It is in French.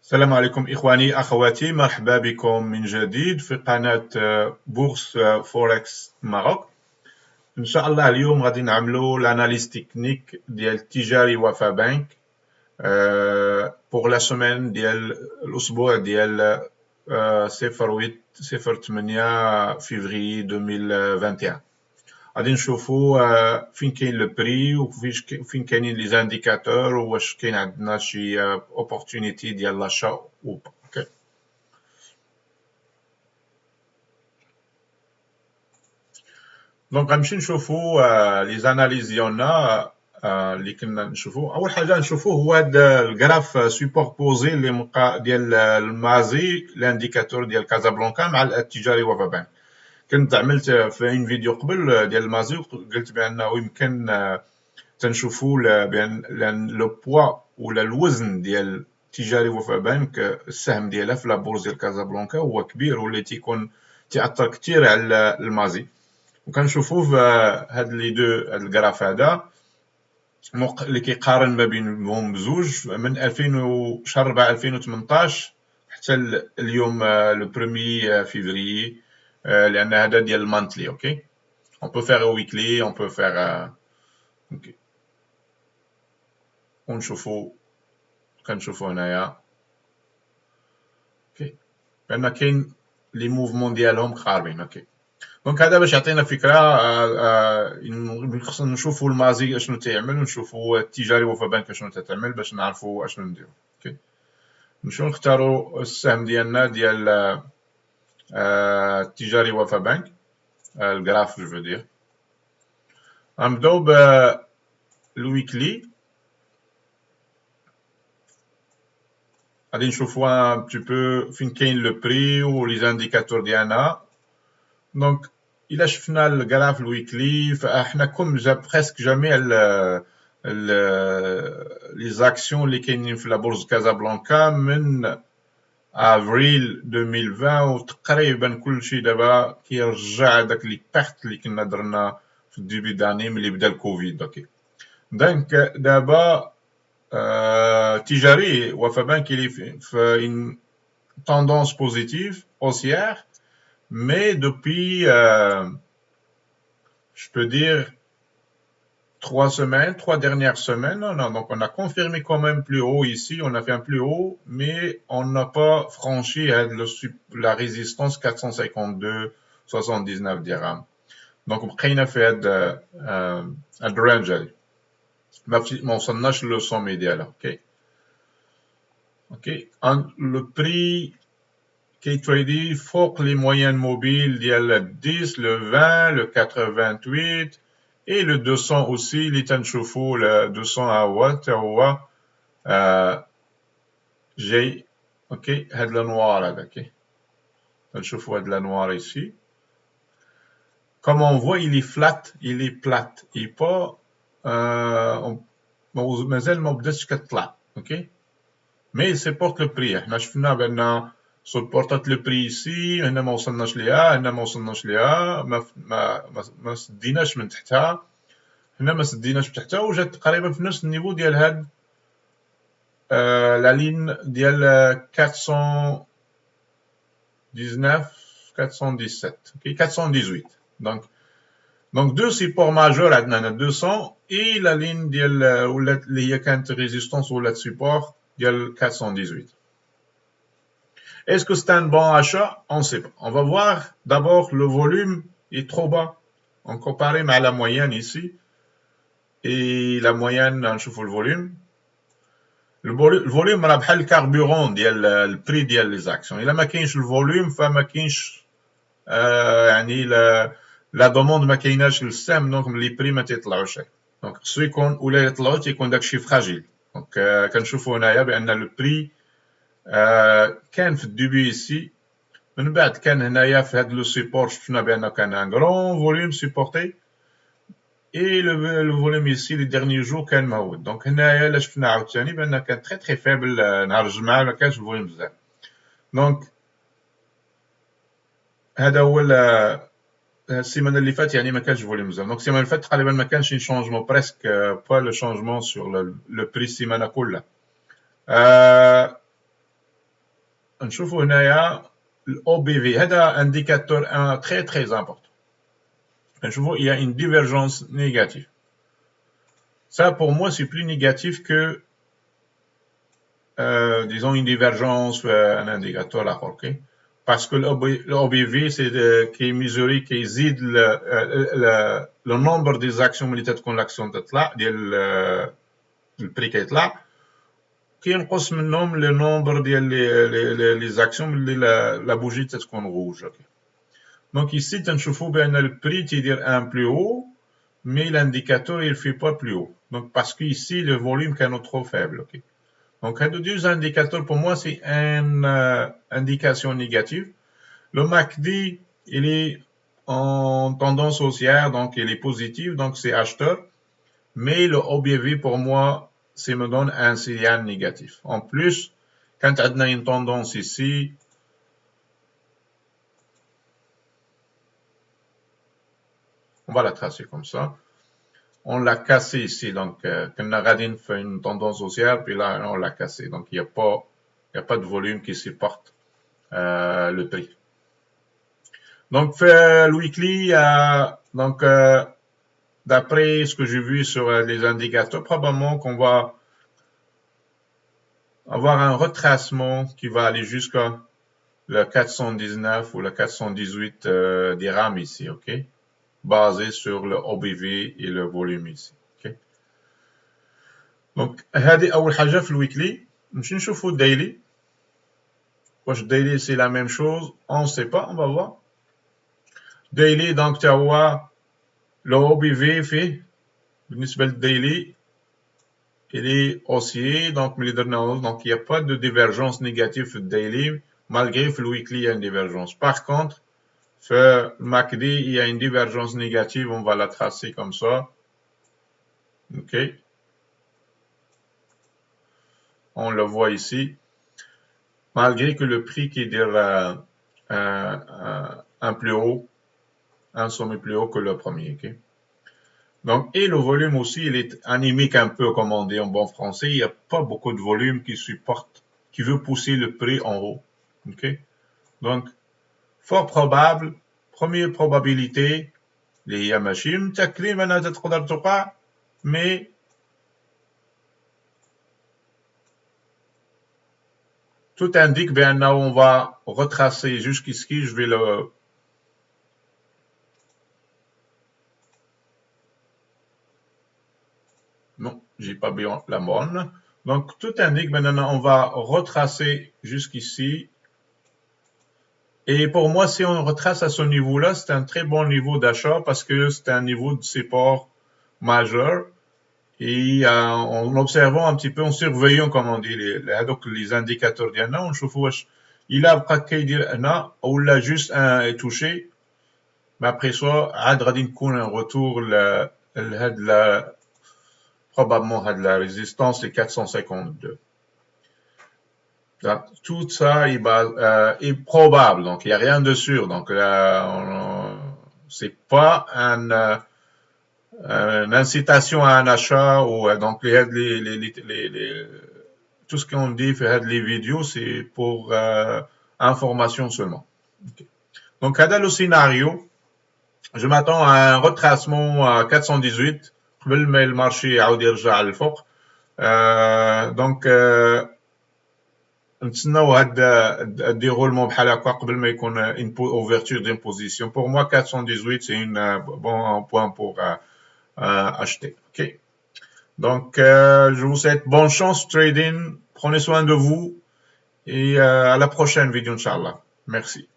السلام عليكم إخواني أخواتي، مرحبا بكم من جديد في قناة بورس فوركس ماروك. إن شاء الله اليوم غادي نعملو الاناليز تكنيك ديال التجاري وفا بنك بوغ لا سومين ديال الأسبوع ديال 08 فيفري 2021. غادي نشوفو فين كاين لو بري وفين كاينين لي زانديكاتور واش كاين عندنا شي اوبورتونيتي ديال لاشا او با. اوكي دونك غنمشي نشوفو لي زاناليز ديالنا اللي كنا نشوفو. اول حاجه نشوفو هو هذا الجراف سوبربوزي اللي ديال المازي الانديكاتور ديال كازابلانكا مع التجاري وفا بنك. كنت عملت في ان فيديو قبل ديال المازي وقلت بانه يمكن تنشوفوا بان لو بوا ولا الوزن ديال تجاري وفا بنك السهم ديالها في لابورس ديال كازابلانكا هو كبير واللي تيكون تاثر كثير على المازي. وكنشوفوا في هاد لي دو هاد الجراف هذا اللي كيقارن ما بينهم بزوج من 2000 شهر 4 2018 حتى اليوم لو 1 فيفري، لان هذا ديال المانتلي. اوكي on peut faire weekly on peut faire اوكي ونشوفوا كنشوفوا هنايا اوكي بان كاين لي موفمون ديالهم قاربين. اوكي دونك هذا باش يعطينا فكره. خصنا نشوفوا المازي اشنو تيعمل ونشوفوا التجاري وفا بنك اشنو تتعمل باش نعرفوا اشنو نديروا. اوكي نمشيو نختاروا السهم ديالنا ديال التجاري وفا بنك الجراف جو دير. غنبداو بالويكلي. غادي نشوفوا ان بتي بو فين كاين لو بري و لي زانديكاتور ديالنا. دونك الا شفنا الجراف الويكلي فاحنا كوم بريسك جامي لي زاكسيون اللي كاينين في لابورس كازابلانكا من افريل 2020 وتقريبا كلشي دابا كيرجع داك لي بيرت اللي كنا درنا في الديبي داني ملي بدا الكوفيد. اوكي دونك دابا تجاري وفا بنك اللي في une tendance positive haussière, mais depuis je peux dire 3 dernières semaines, donc on a confirmé quand même plus haut ici, on a fait un plus haut, mais on n'a pas franchi la résistance 452,79 dirhams. Donc بقينا في هاد الرانج هادي ما وصلناش لو سومي ديالها. اوكي اوكي لو بري كيتريدي فوق لي موين موبيل ديال 10 le 20 le 88 et le 200 aussi اللي تنشوفوا le 200 هو جاي. اوكي هاد لنوار هذا. اوكي تنشوفوا هاد لنوار ici. Comme on voit, il est flat, il est plate, il est pas مازال ما بداتش كتطلع. اوكي مي سيبورت لو بري. احنا شفنا بان سبورتات لو بري سي هنا ما وصلناش ليها، هنا ما وصلناش ليها، ما سديناش من تحتها، هنا ما سديناش من تحتها، وجات تقريبا في نفس النيفو ديال هاد لا لين ديال 419 417 اوكي 418. Donc deux supports majeurs عندنا 200 et la ligne ديال ولات اللي هي كانت ريزيستانس ولات support ديال 418. Est-ce que c'est un bon achat? On ne sait pas. On va voir d'abord le volume est trop bas. On compare à la moyenne ici. Et la moyenne, on chauffe le volume. Le volume, on a le carburant, le prix des actions. Il a maquillé le volume, fa maquillé la demande maquillée le système, donc les prix mettent la recherche. Donc, ceux qui ont ou les autres, ils ont des chiffres fragiles. Donc, quand je chauffe, on a le prix كان في الديبي ici. من بعد كان هنايا في هاد لو سيبور شفنا بان كان ان غران فوليوم سيبورتي اي لو فوليوم ici لي ديرني جور كان مهود. دونك هنايا لا شفنا عاوتاني بان كان تري فيبل نهار الجمعه ما كانش الفوليوم بزاف. دونك هذا هو السيمانه اللي فات يعني ما كانش فوليوم بزاف. دونك السيمانه اللي فات تقريبا ما كانش شونجمون بريسك با لو شونجمون سور لو بري السيمانه كلها. نشوفوا هنايا الاو بي في هذا انديكاتور تري تري امبورطون. نشوفوا il y a une divergence négative. Ça pour moi c'est plus négatif que disons une divergence un indicateur là, ok? Parce que l'OBV c'est qui est mesuré qui يزيد le nombre des actions militaires تكون l'action تطلع ديال البري كيطلع كينقص منهم le nombre ديال les actions اللي la bougie تكون rouge. Okay. Donc ici تنشوفوا بان البري تيدير un plus haut mais l'indicateur il fait pas plus haut. Donc parce que ici le volume est trop faible. Okay. Donc, les deux indicateurs, pour moi, c'est une indication négative. Le MACD, il est en tendance haussière, donc il est positif, donc c'est acheteur. Mais le OBV, pour moi, ça me donne un signal négatif. En plus, quand on a une tendance ici, on va la tracer comme ça. On l'a cassé ici, donc quand Naradine fait une tendance haussière, puis là on l'a cassé, donc il n'y a pas de volume qui supporte le prix. Donc le weekly, donc d'après ce que j'ai vu sur les indicateurs, probablement qu'on va avoir un retracement qui va aller jusqu'à le 419 ou le 418 dirhams ici, ok? Basé sur le OBV et le volume ici. Okay. Donc, هذه أول حاجة في الويكلي. نمشي نشوفوا الديلي. واش الديلي c'est la même chose? On ne sait pas, on va voir. Daily, donc تا هو le OBV فيه بالنسبة للديلي il est haussier, donc ملي درنا donc il n'y a pas de divergence négative في الديلي malgré في الويكلي il y a une divergence. Par contre, le MACD, il y a une divergence négative, on va la tracer comme ça. Ok. On le voit ici. Malgré que le prix qui est un plus haut, un sommet plus haut que le premier. Okay. Donc, et le volume aussi, il est anémique un peu, comme on dit en bon français. Il n'y a pas beaucoup de volume qui supporte, qui veut pousser le prix en haut. Ok. Donc, fort probable, première probabilité, اللي هي ماشي متأكدين أنها تقدر تقع mais tout indique بأنه on va retracer jusqu'ici, je vais le non, j'ai pas bien la bonne. Donc tout indique maintenant on va retracer jusqu'ici. Et pour moi, si on retrace à ce niveau-là, c'est un très bon niveau d'achat parce que c'est un niveau de support majeur. Et en observant un petit peu, en surveillant, comme on dit, les indicateurs ديالنا, on شوف واش il a بقى كيدير هنا ou là juste un touché. Mais après ça, عاد غادي نكون un retour لهاد probablement هاد la résistance les 452. Donc, tout ça est probable, donc il n'y a rien de sûr. Donc c'est pas une incitation à un achat ou donc tout ce qu'on dit fait les vidéos c'est pour information seulement. Okay. Donc là le scénario, je m'attends à un retracement à 418 قبل ما المارشي يعاود يرجع للفوق. Donc نتسناو هاد الديرولمون بحال هكا قبل ما يكون ouverture d'une position. Pour moi 418 c'est un bon point pour acheter. Ok. Donc je vous souhaite bonne chance trading, prenez soin de vous et à la prochaine vidéo inchallah. Merci.